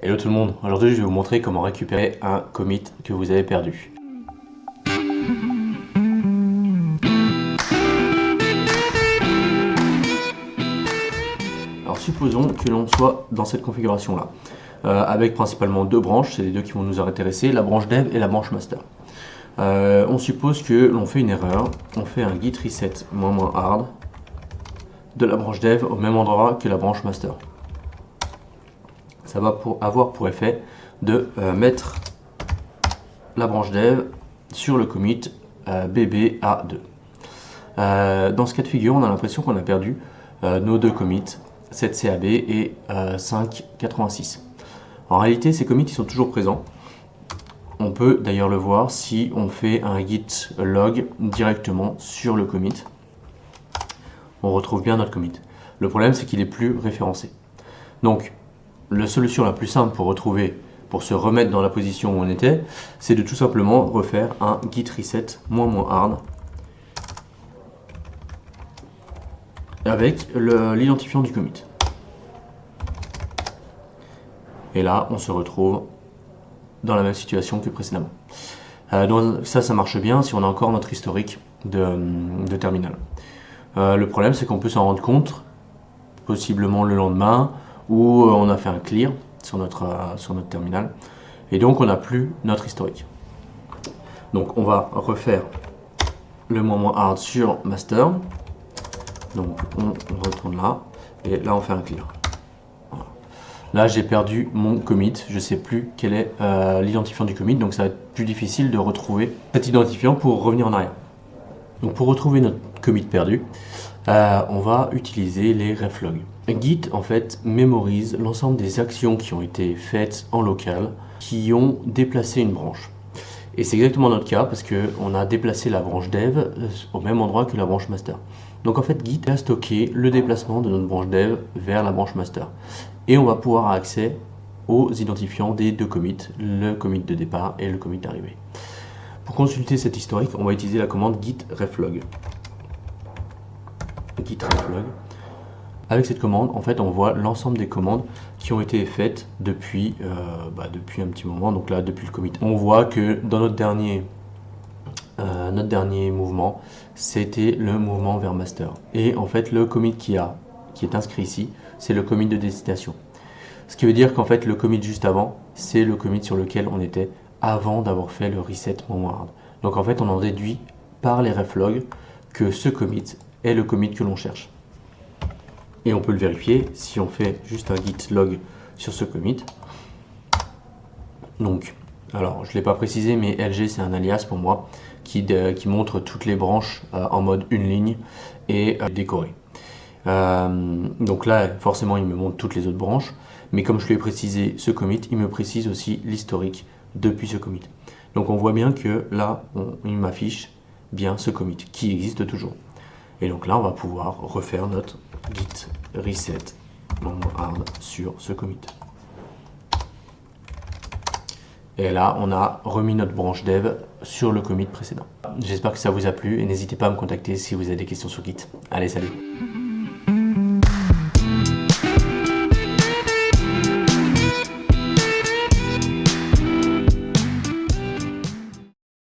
Hello tout le monde, aujourd'hui je vais vous montrer comment récupérer un commit que vous avez perdu. Alors supposons que l'on soit dans cette configuration là, avec principalement deux branches, c'est les deux qui vont nous intéresser, la branche dev et la branche master. On suppose que l'on fait une erreur, on fait un git reset -hard de la branche dev au même endroit que la branche master. Ça va avoir pour effet de mettre la branche dev sur le commit BBA2. Dans ce cas de figure, on a l'impression qu'on a perdu nos deux commits, 7CAB et 586. En réalité, ces commits ils sont toujours présents. On peut d'ailleurs le voir si on fait un git log directement sur le commit. On retrouve bien notre commit. Le problème, c'est qu'il n'est plus référencé. Donc, la solution la plus simple pour se remettre dans la position où on était, c'est de tout simplement refaire un git reset -hard avec l'identifiant du commit. Et là, on se retrouve dans la même situation que précédemment. Donc ça marche bien si on a encore notre historique de terminal. Le problème, c'est qu'on peut s'en rendre compte possiblement le lendemain où on a fait un clear sur notre terminal et donc on n'a plus notre historique. Donc on va refaire le -hard sur master. Donc on retourne là et là on fait un clear. Voilà. Là j'ai perdu mon commit, je ne sais plus quel est l'identifiant du commit, donc ça va être plus difficile de retrouver cet identifiant pour revenir en arrière. Donc pour retrouver notre commit perdu, on va utiliser les reflogs. Git en fait mémorise l'ensemble des actions qui ont été faites en local qui ont déplacé une branche. Et c'est exactement notre cas parce qu'on a déplacé la branche dev au même endroit que la branche master. Donc en fait Git a stocké le déplacement de notre branche dev vers la branche master. Et on va pouvoir avoir accès aux identifiants des deux commits, le commit de départ et le commit d'arrivée. Pour consulter cet historique, on va utiliser la commande git reflog. Git reflog. Avec cette commande, en fait, on voit l'ensemble des commandes qui ont été faites depuis un petit moment. Donc là, depuis le commit, on voit que dans notre dernier mouvement, c'était le mouvement vers master. Et en fait, le commit qui est inscrit ici, c'est le commit de destination. Ce qui veut dire qu'en fait, le commit juste avant, c'est le commit sur lequel on était avant d'avoir fait le reset -hard. Donc en fait, on en déduit par les reflogs que ce commit est le commit que l'on cherche. Et on peut le vérifier si on fait juste un git log sur ce commit. Donc, alors je ne l'ai pas précisé, mais LG c'est un alias pour moi qui montre toutes les branches en mode une ligne et décoré. Donc là, forcément, il me montre toutes les autres branches, mais comme je lui ai précisé ce commit, il me précise aussi l'historique depuis ce commit. Donc on voit bien que là, il m'affiche bien ce commit qui existe toujours. Et donc là, on va pouvoir refaire notre git reset -hard sur ce commit. Et là, on a remis notre branche dev sur le commit précédent. J'espère que ça vous a plu et n'hésitez pas à me contacter si vous avez des questions sur Git. Allez, salut!